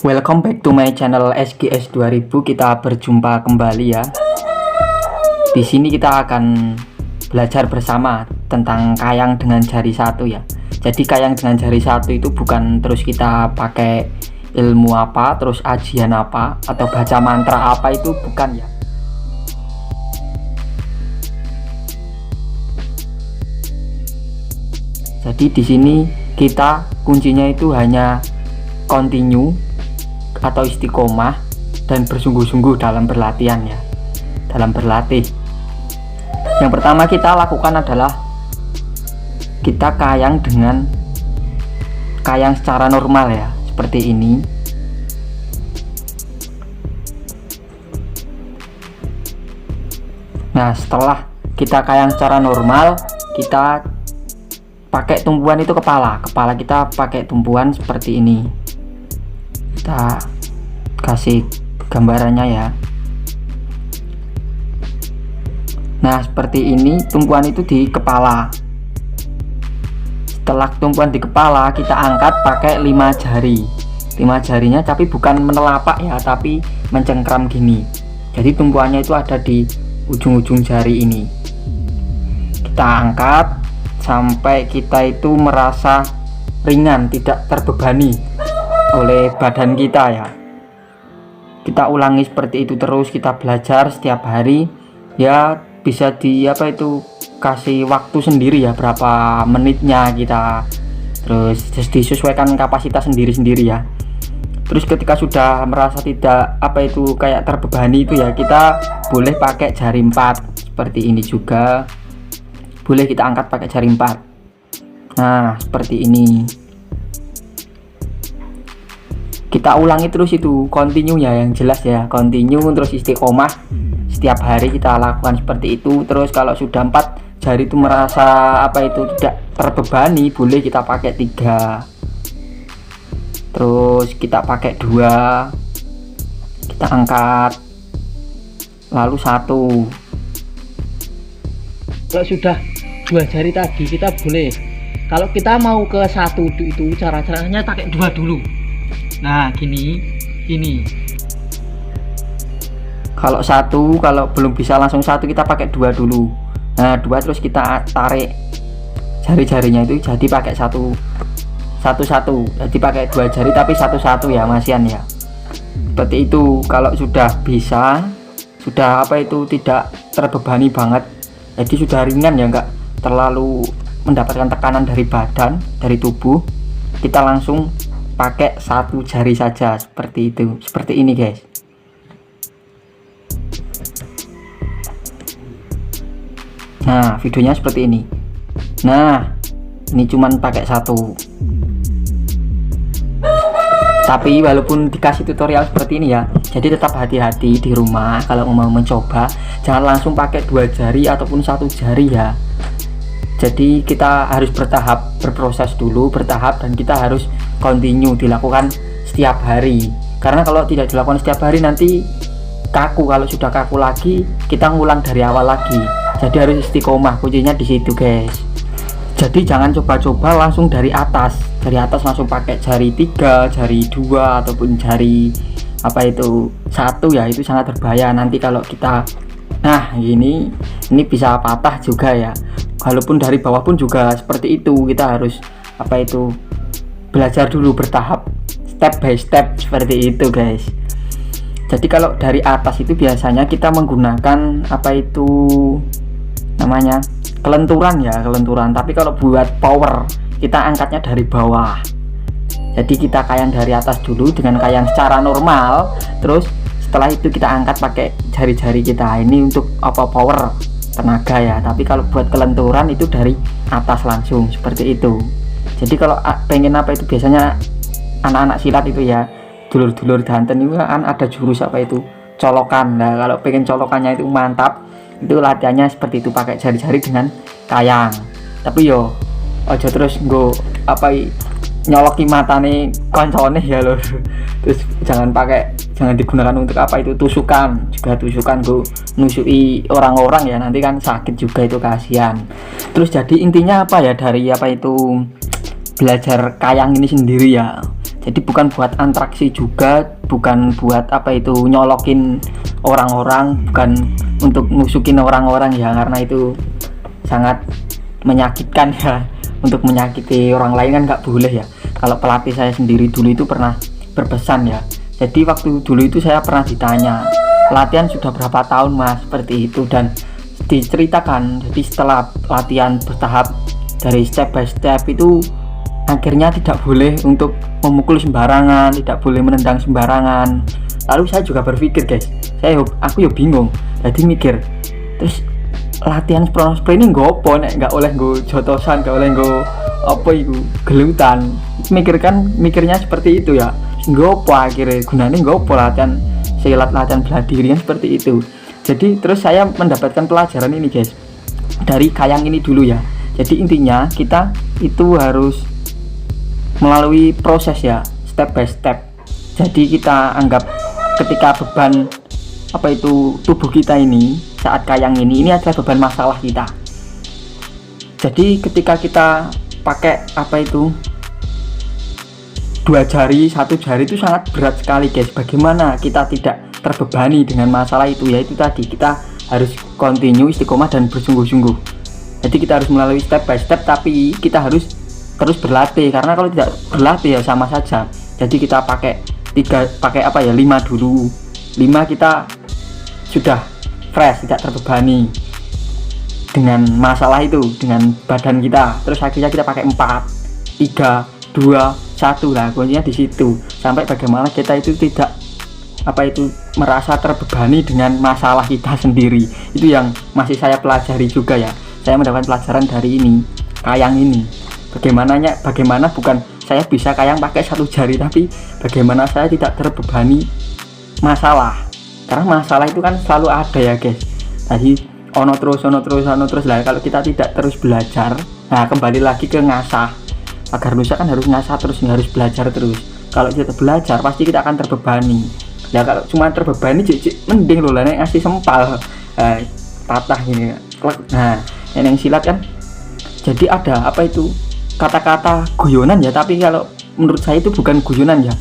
Welcome back to my channel SGS 2000. Kita berjumpa kembali ya. Di sini kita akan belajar bersama tentang kayang dengan jari satu ya. Jadi kayang dengan jari satu itu bukan terus kita pakai ilmu apa, terus ajian apa, atau baca mantra apa, itu bukan ya. Jadi di sini kita kuncinya itu hanya continue atau istiqomah dan bersungguh-sungguh dalam berlatihan ya, dalam berlatih. Yang pertama kita lakukan adalah kita kayang dengan kayang secara normal ya, seperti ini. Nah, setelah kita kayang secara normal, kita pakai tumpuan itu kepala kita pakai tumpuan seperti ini. Kita kasih gambarannya ya. Nah, seperti ini tumpuan itu di kepala. Setelah tumpuan di kepala, kita angkat pakai 5 jari. 5 jarinya tapi bukan menelapak ya, tapi mencengkram gini. Jadi tumpuannya itu ada di ujung-ujung jari ini. Kita angkat sampai kita itu merasa ringan, tidak terbebani oleh badan kita ya. Kita ulangi seperti itu terus, kita belajar setiap hari ya. Bisa kasih waktu sendiri ya, berapa menitnya kita, terus disesuaikan kapasitas sendiri-sendiri ya. Terus ketika sudah merasa tidak kayak terbebani itu ya, kita boleh pakai jari 4 seperti ini juga. Boleh kita angkat pakai jari 4. Nah, seperti ini. Kita ulangi terus itu, continue ya, yang jelas ya, continue terus istiqomah. Setiap hari kita lakukan seperti itu. Terus kalau sudah 4 jari itu merasa tidak terbebani, boleh kita pakai 3. Terus kita pakai 2. Kita angkat. Lalu 1. Kalau sudah 2 jari tadi, kita boleh, kalau kita mau ke 1 itu caranya pakai 2 dulu. Nah, gini. Kalau 1, kalau belum bisa langsung 1, kita pakai 2 dulu. Nah, 2 terus kita tarik jari-jarinya itu jadi pakai 1. Jadi pakai 2 jari tapi 1 ya, masian ya. Seperti itu. Kalau sudah bisa, sudah tidak terbebani banget, jadi sudah ringan ya, enggak terlalu mendapatkan tekanan dari badan, dari tubuh, kita langsung pakai 1 jari saja, seperti itu. Seperti ini guys. Nah, videonya seperti ini. Nah, ini cuman pakai 1. Tapi walaupun dikasih tutorial seperti ini ya, jadi tetap hati-hati di rumah kalau mau mencoba. Jangan langsung pakai 2 jari ataupun 1 jari ya. Jadi kita harus berproses dulu, bertahap, dan kita harus continue dilakukan setiap hari. Karena kalau tidak dilakukan setiap hari nanti kaku. Kalau sudah kaku lagi, kita ngulang dari awal lagi. Jadi harus istiqomah, kuncinya di situ guys. Jadi jangan coba-coba langsung dari atas langsung pakai jari 3, jari 2, ataupun jari 1 ya, itu sangat berbahaya nanti kalau kita. Nah, ini bisa patah juga ya. Walaupun dari bawah pun juga seperti itu, kita harus belajar dulu bertahap, step by step, seperti itu guys. Jadi kalau dari atas itu biasanya kita menggunakan kelenturan, tapi kalau buat power kita angkatnya dari bawah. Jadi kita kayang dari atas dulu dengan kayang secara normal, terus setelah itu kita angkat pakai jari-jari kita. Ini untuk power, tenaga ya. Tapi kalau buat kelenturan itu dari atas langsung, seperti itu. Jadi kalau pengen biasanya anak-anak silat itu ya, dulur-dulur danten itu kan ada jurus colokan. Nah, kalau pengen colokannya itu mantap, itu latihannya seperti itu, pakai jari-jari dengan kayang. Tapi yo ojo terus nyoloki matane koncone ya lho. Terus jangan digunakan untuk tusukan go nusui orang-orang ya, nanti kan sakit juga, itu kasihan. Terus jadi intinya dari belajar kayang ini sendiri ya. Jadi bukan buat atraksi juga, bukan buat apa itu nyolokin orang-orang, bukan untuk nusukin orang-orang ya, karena itu sangat menyakitkan ya. Untuk menyakiti orang lain kan nggak boleh ya. Kalau pelatih saya sendiri dulu itu pernah berpesan ya. Jadi waktu dulu itu saya pernah ditanya, latihan sudah berapa tahun mas, seperti itu, dan diceritakan. Jadi setelah latihan bertahap dari step by step itu, akhirnya tidak boleh untuk memukul sembarangan, tidak boleh menendang sembarangan. Lalu saya juga berpikir guys, aku bingung. Jadi mikir, terus latihan sprint ini gopo nek nggak oleh go jotosan, nggak oleh go apa itu gelutan. Mikirnya seperti itu ya. Gopo akhirnya gunanya gopo latihan silat, latihan bela diri kan seperti itu. Jadi terus saya mendapatkan pelajaran ini guys dari kayang ini dulu ya. Jadi intinya kita itu harus melalui proses ya, step by step. Jadi kita anggap ketika beban apa itu tubuh kita ini saat kayang ini adalah beban masalah kita. Jadi ketika kita pakai apa itu 2 jari, 1 jari itu sangat berat sekali guys. Bagaimana kita tidak terbebani dengan masalah itu, yaitu tadi kita harus continue, istiqomah dan bersungguh-sungguh. Jadi kita harus melalui step by step, tapi kita harus terus berlatih, karena kalau tidak berlatih ya sama saja. Jadi kita pakai 5 dulu. 5 kita sudah fresh, tidak terbebani dengan masalah itu, dengan badan kita. Terus akhirnya kita pakai 4, 3, 2, 1 lah, kuncinya di situ. Sampai bagaimana kita itu tidak merasa terbebani dengan masalah kita sendiri. Itu yang masih saya pelajari juga ya. Saya mendapatkan pelajaran dari ini, kayang ini. Bagaimana bukan saya bisa kayang pakai 1 jari, tapi bagaimana saya tidak terbebani masalah. Karena masalah itu kan selalu ada ya guys. Tadi ono terus lah. Kalau kita tidak terus belajar, nah kembali lagi ke ngasah. Agar lusa kan harus ngasah terus, harus belajar terus. Kalau kita belajar pasti kita akan terbebani. Ya kalau cuma terbebani mending loh lah ngasih sempal patah gini. Nah yang silat kan jadi ada apa itu kata-kata guyonan ya, tapi kalau menurut saya itu bukan guyonan ya.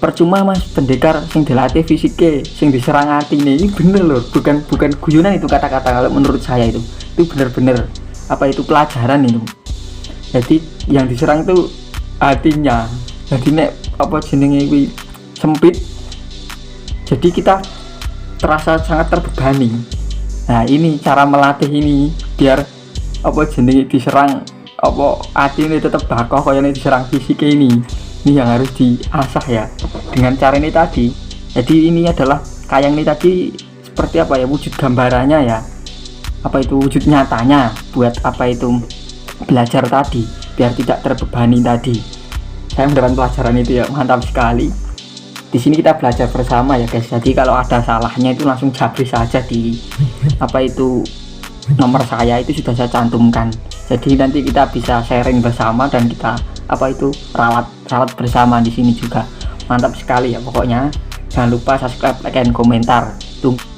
Percuma mas pendekar sing dilatih fisiknya, sing diserang hati ini bener loh, bukan guyonan itu kata-kata. Kalau menurut saya itu bener-bener apa itu pelajaran itu. Jadi yang diserang itu hatinya. Jadi nek apa jenenge kuwi sempit, jadi kita terasa sangat terbebani. Nah ini cara melatih ini biar apa jenenge diserang apa hati ini tetap bakoh kaya diserang fisik ini yang harus diasah ya dengan cara ini tadi. Jadi ini adalah kayang ini tadi seperti apa ya, wujud gambarannya ya, apa itu wujud nyatanya buat apa itu belajar tadi biar tidak terbebani tadi. Saya mendapatkan pelajaran itu ya, mantap sekali. Di sini kita belajar bersama ya guys. Jadi kalau ada salahnya itu langsung jabri saja di apa itu nomor saya itu sudah saya cantumkan. Jadi nanti kita bisa sharing bersama dan kita apa itu ralat bersama di sini juga. Mantap sekali ya pokoknya. Jangan lupa subscribe, like, dan komentar. Tunggu.